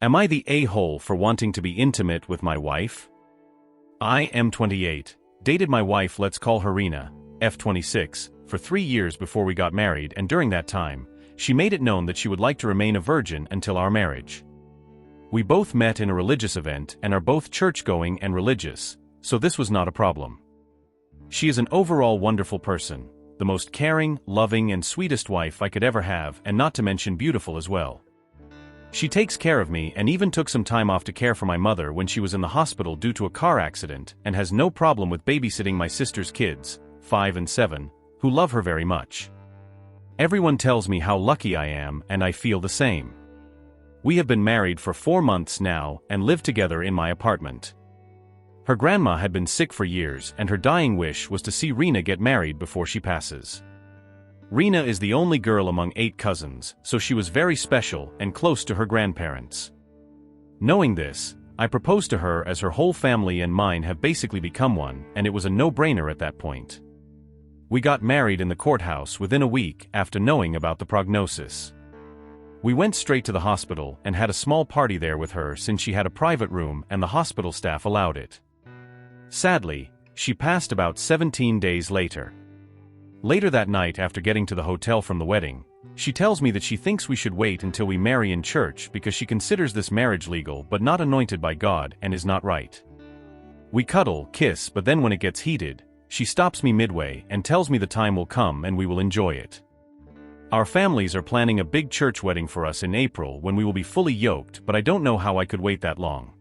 Am I the a-hole for wanting to be intimate with my wife? I am 28, dated my wife, let's call her Rena, F26, for 3 years before we got married, and during that time, she made it known that she would like to remain a virgin until our marriage. We both met in a religious event and are both church-going and religious, so this was not a problem. She is an overall wonderful person, the most caring, loving and sweetest wife I could ever have, and not to mention beautiful as well. She takes care of me and even took some time off to care for my mother when she was in the hospital due to a car accident, and has no problem with babysitting my sister's kids, 5 and 7, who love her very much. Everyone tells me how lucky I am, and I feel the same. We have been married for 4 months now and live together in my apartment. Her grandma had been sick for years, and her dying wish was to see Rena get married before she passes. Rena is the only girl among 8 cousins, so she was very special and close to her grandparents. Knowing this, I proposed to her as her whole family and mine have basically become one, and it was a no-brainer at that point. We got married in the courthouse within a week after knowing about the prognosis. We went straight to the hospital and had a small party there with her since she had a private room and the hospital staff allowed it. Sadly, she passed about 17 days later. Later that night, after getting to the hotel from the wedding, she tells me that she thinks we should wait until we marry in church because she considers this marriage legal but not anointed by God and is not right. We cuddle, kiss, but then when it gets heated, she stops me midway and tells me the time will come and we will enjoy it. Our families are planning a big church wedding for us in April when we will be fully yoked, but I don't know how I could wait that long.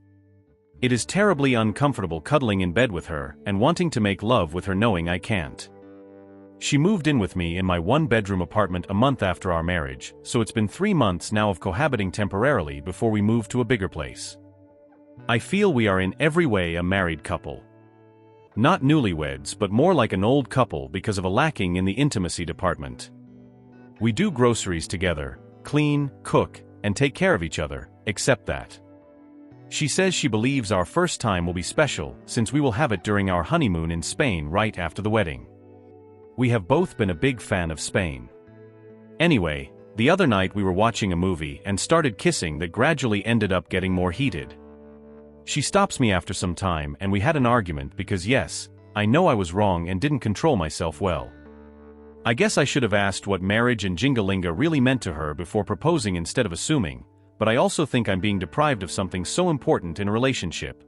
It is terribly uncomfortable cuddling in bed with her and wanting to make love with her knowing I can't. She moved in with me in my 1-bedroom apartment a month after our marriage, so it's been 3 months now of cohabiting temporarily before we move to a bigger place. I feel we are in every way a married couple. Not newlyweds, but more like an old couple because of a lacking in the intimacy department. We do groceries together, clean, cook, and take care of each other, except that. She says she believes our first time will be special since we will have it during our honeymoon in Spain right after the wedding. We have both been a big fan of Spain. Anyway, the other night we were watching a movie and started kissing that gradually ended up getting more heated. She stops me after some time and we had an argument because yes, I know I was wrong and didn't control myself well. I guess I should have asked what marriage and jingalinga really meant to her before proposing instead of assuming, but I also think I'm being deprived of something so important in a relationship.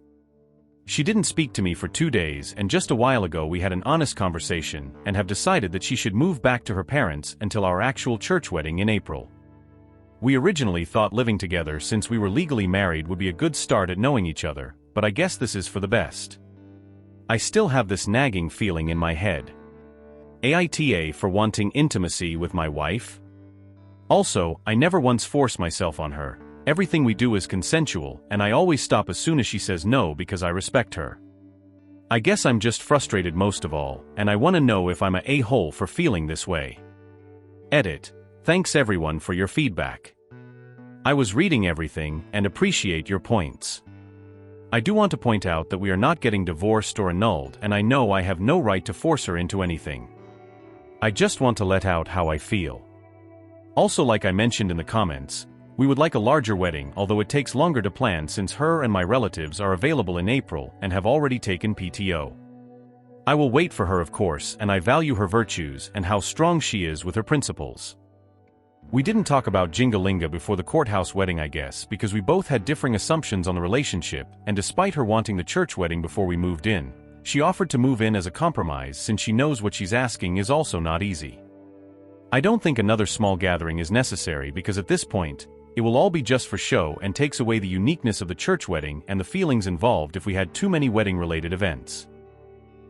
She didn't speak to me for 2 days, and just a while ago we had an honest conversation and have decided that she should move back to her parents until our actual church wedding in April. We originally thought living together since we were legally married would be a good start at knowing each other, but I guess this is for the best. I still have this nagging feeling in my head. AITA for wanting intimacy with my wife? Also, I never once force myself on her. Everything we do is consensual, and I always stop as soon as she says no because I respect her. I guess I'm just frustrated most of all, and I want to know if I'm a a-hole for feeling this way. Edit. Thanks everyone for your feedback. I was reading everything and appreciate your points. I do want to point out that we are not getting divorced or annulled, and I know I have no right to force her into anything. I just want to let out how I feel. Also, like I mentioned in the comments, we would like a larger wedding, although it takes longer to plan since her and my relatives are available in April and have already taken PTO. I will wait for her of course, and I value her virtues and how strong she is with her principles. We didn't talk about jingalinga before the courthouse wedding I guess because we both had differing assumptions on the relationship, and despite her wanting the church wedding before we moved in, she offered to move in as a compromise since she knows what she's asking is also not easy. I don't think another small gathering is necessary because at this point, it will all be just for show and takes away the uniqueness of the church wedding and the feelings involved if we had too many wedding-related events.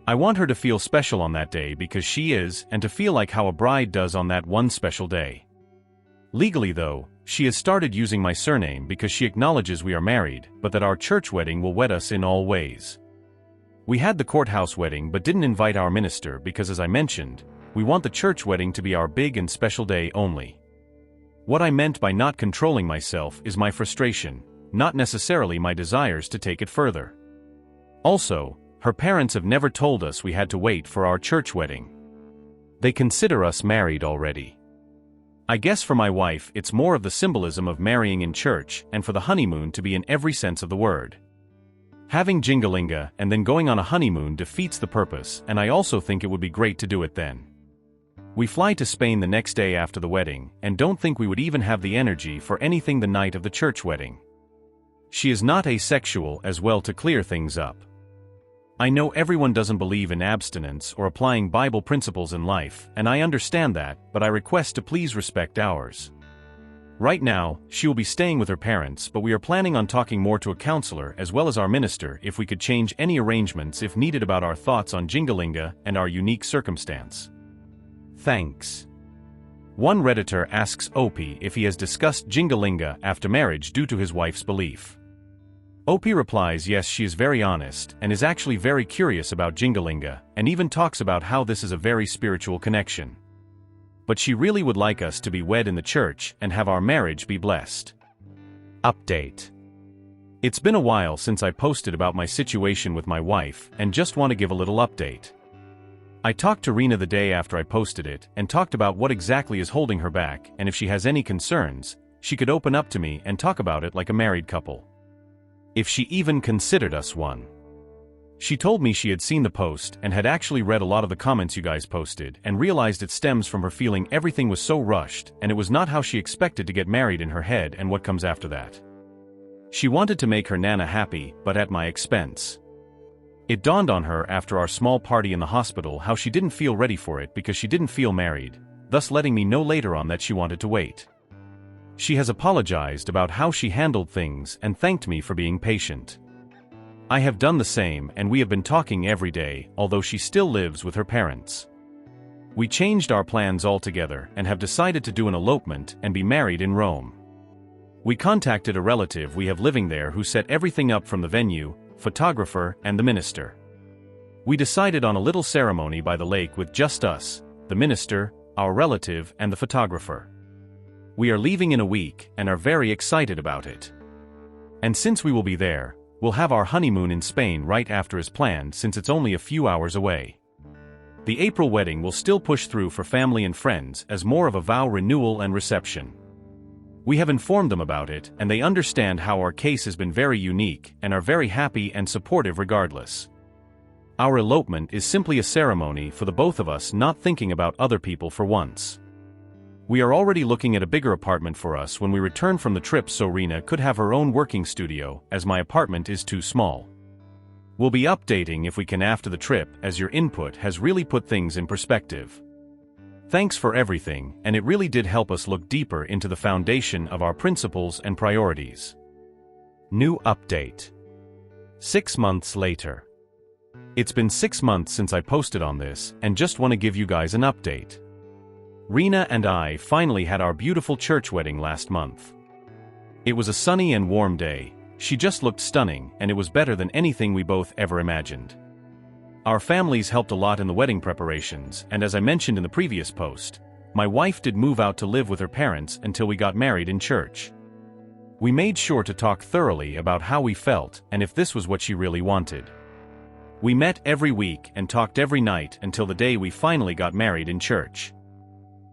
I want her to feel special on that day because she is, and to feel like how a bride does on that one special day. Legally though, she has started using my surname because she acknowledges we are married, but that our church wedding will wed us in all ways. We had the courthouse wedding but didn't invite our minister because, as I mentioned, we want the church wedding to be our big and special day only. What I meant by not controlling myself is my frustration, not necessarily my desires to take it further. Also, her parents have never told us we had to wait for our church wedding. They consider us married already. I guess for my wife it's more of the symbolism of marrying in church and for the honeymoon to be in every sense of the word. Having Jingalinga and then going on a honeymoon defeats the purpose, and I also think it would be great to do it then. We fly to Spain the next day after the wedding and don't think we would even have the energy for anything the night of the church wedding. She is not asexual as well to clear things up. I know everyone doesn't believe in abstinence or applying Bible principles in life, and I understand that, but I request to please respect ours. Right now, she will be staying with her parents, but we are planning on talking more to a counselor as well as our minister if we could change any arrangements if needed about our thoughts on Jingalinga and our unique circumstance. Thanks. One Redditor asks Opie if he has discussed Jingalinga after marriage due to his wife's belief. Opie replies yes, she is very honest and is actually very curious about Jingalinga and even talks about how this is a very spiritual connection. But she really would like us to be wed in the church and have our marriage be blessed. Update. It's been a while since I posted about my situation with my wife and just want to give a little update. I talked to Rena the day after I posted it and talked about what exactly is holding her back, and if she has any concerns, she could open up to me and talk about it like a married couple. If she even considered us one. She told me she had seen the post and had actually read a lot of the comments you guys posted and realized it stems from her feeling everything was so rushed and it was not how she expected to get married in her head and what comes after that. She wanted to make her Nana happy, but at my expense. It dawned on her after our small party in the hospital how she didn't feel ready for it because she didn't feel married, thus letting me know later on that she wanted to wait. She has apologized about how she handled things and thanked me for being patient. I have done the same and we have been talking every day, although she still lives with her parents. We changed our plans altogether and have decided to do an elopement and be married in Rome. We contacted a relative we have living there who set everything up from the venue, photographer, and the minister. We decided on a little ceremony by the lake with just us, the minister, our relative, and the photographer. We are leaving in a week and are very excited about it. And since we will be there, we'll have our honeymoon in Spain right after as planned since it's only a few hours away. The April wedding will still push through for family and friends as more of a vow renewal and reception. We have informed them about it and they understand how our case has been very unique and are very happy and supportive regardless. Our elopement is simply a ceremony for the both of us, not thinking about other people for once. We are already looking at a bigger apartment for us when we return from the trip so Rena could have her own working studio, as my apartment is too small. We'll be updating if we can after the trip, as your input has really put things in perspective. Thanks for everything, and it really did help us look deeper into the foundation of our principles and priorities. New update. 6 months later. It's been 6 months since I posted on this, and just want to give you guys an update. Rena and I finally had our beautiful church wedding last month. It was a sunny and warm day, she just looked stunning, and it was better than anything we both ever imagined. Our families helped a lot in the wedding preparations, and as I mentioned in the previous post, my wife did move out to live with her parents until we got married in church. We made sure to talk thoroughly about how we felt and if this was what she really wanted. We met every week and talked every night until the day we finally got married in church.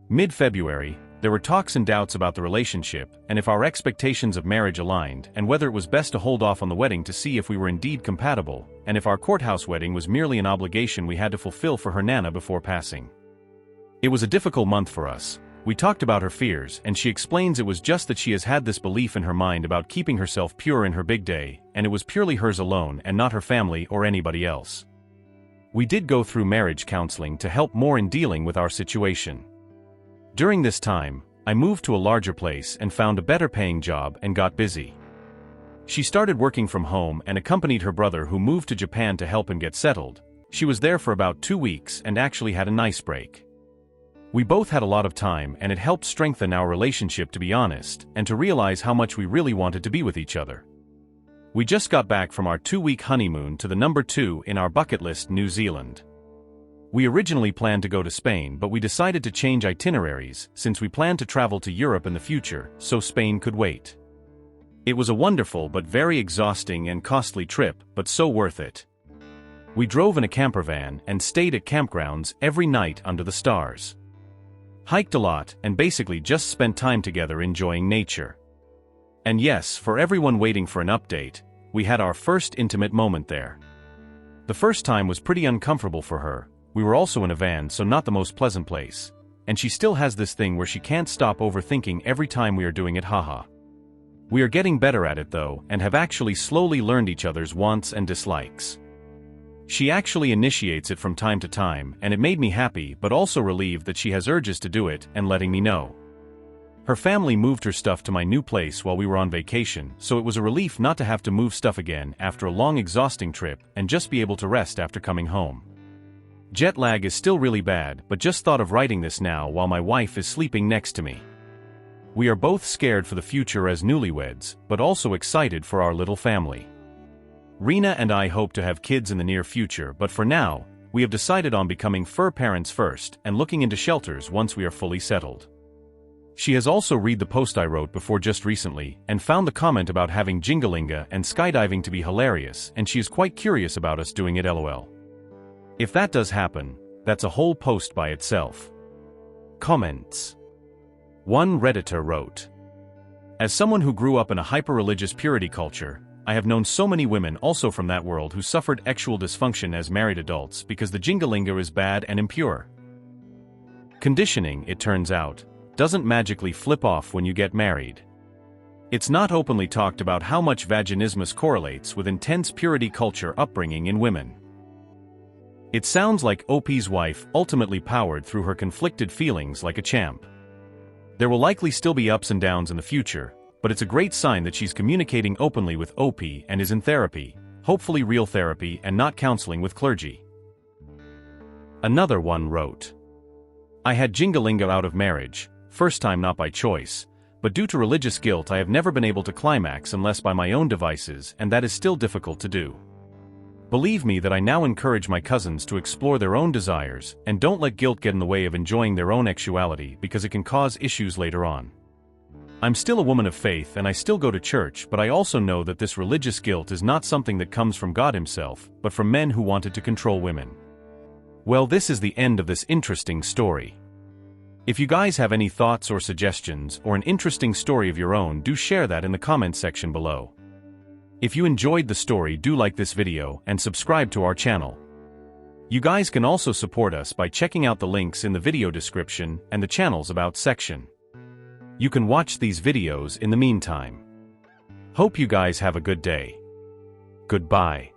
Mid-February, there were talks and doubts about the relationship and if our expectations of marriage aligned and whether it was best to hold off on the wedding to see if we were indeed compatible and if our courthouse wedding was merely an obligation we had to fulfill for her Nana before passing. It was a difficult month for us. We talked about her fears and she explains it was just that she has had this belief in her mind about keeping herself pure in her big day and it was purely hers alone and not her family or anybody else. We did go through marriage counseling to help more in dealing with our situation. During this time, I moved to a larger place and found a better paying job and got busy. She started working from home and accompanied her brother who moved to Japan to help him get settled. She was there for about 2 weeks and actually had a nice break. We both had a lot of time and it helped strengthen our relationship, to be honest, and to realize how much we really wanted to be with each other. We just got back from our 2-week honeymoon to the number 2 in our bucket list, New Zealand. We originally planned to go to Spain, but we decided to change itineraries since we planned to travel to Europe in the future, so Spain could wait. It was a wonderful but very exhausting and costly trip, but so worth it. We drove in a camper van and stayed at campgrounds every night under the stars. hiked a lot, and basically just spent time together enjoying nature. And yes, for everyone waiting for an update, we had our first intimate moment there. The first time was pretty uncomfortable for her. We were also in a van, so not the most pleasant place. And she still has this thing where she can't stop overthinking every time we are doing it, haha. We are getting better at it though, and have actually slowly learned each other's wants and dislikes. She actually initiates it from time to time, and it made me happy but also relieved that she has urges to do it and letting me know. Her family moved her stuff to my new place while we were on vacation, so it was a relief not to have to move stuff again after a long exhausting trip and just be able to rest after coming home. Jet lag is still really bad, but just thought of writing this now while my wife is sleeping next to me. We are both scared for the future as newlyweds, but also excited for our little family. Rena and I hope to have kids in the near future, but for now, we have decided on becoming fur parents first and looking into shelters once we are fully settled. She has also read the post I wrote before just recently and found the comment about having Jingalinga and skydiving to be hilarious, and she is quite curious about us doing it, lol. If that does happen, that's a whole post by itself. Comments. One Redditor wrote, "As someone who grew up in a hyper-religious purity culture, I have known so many women also from that world who suffered sexual dysfunction as married adults because the Jingalinga is bad and impure. Conditioning, it turns out, doesn't magically flip off when you get married. It's not openly talked about how much vaginismus correlates with intense purity culture upbringing in women. It sounds like OP's wife ultimately powered through her conflicted feelings like a champ. There will likely still be ups and downs in the future, but it's a great sign that she's communicating openly with OP and is in therapy, hopefully real therapy and not counseling with clergy." Another one wrote, "I had Jingalinga out of marriage, first time not by choice, but due to religious guilt I have never been able to climax unless by my own devices, and that is still difficult to do. Believe me that I now encourage my cousins to explore their own desires and don't let guilt get in the way of enjoying their own sexuality because it can cause issues later on. I'm still a woman of faith and I still go to church, but I also know that this religious guilt is not something that comes from God himself, but from men who wanted to control women." Well, this is the end of this interesting story. If you guys have any thoughts or suggestions or an interesting story of your own, do share that in the comments section below. If you enjoyed the story, do like this video and subscribe to our channel. You guys can also support us by checking out the links in the video description and the channel's About section. You can watch these videos in the meantime. Hope you guys have a good day. Goodbye.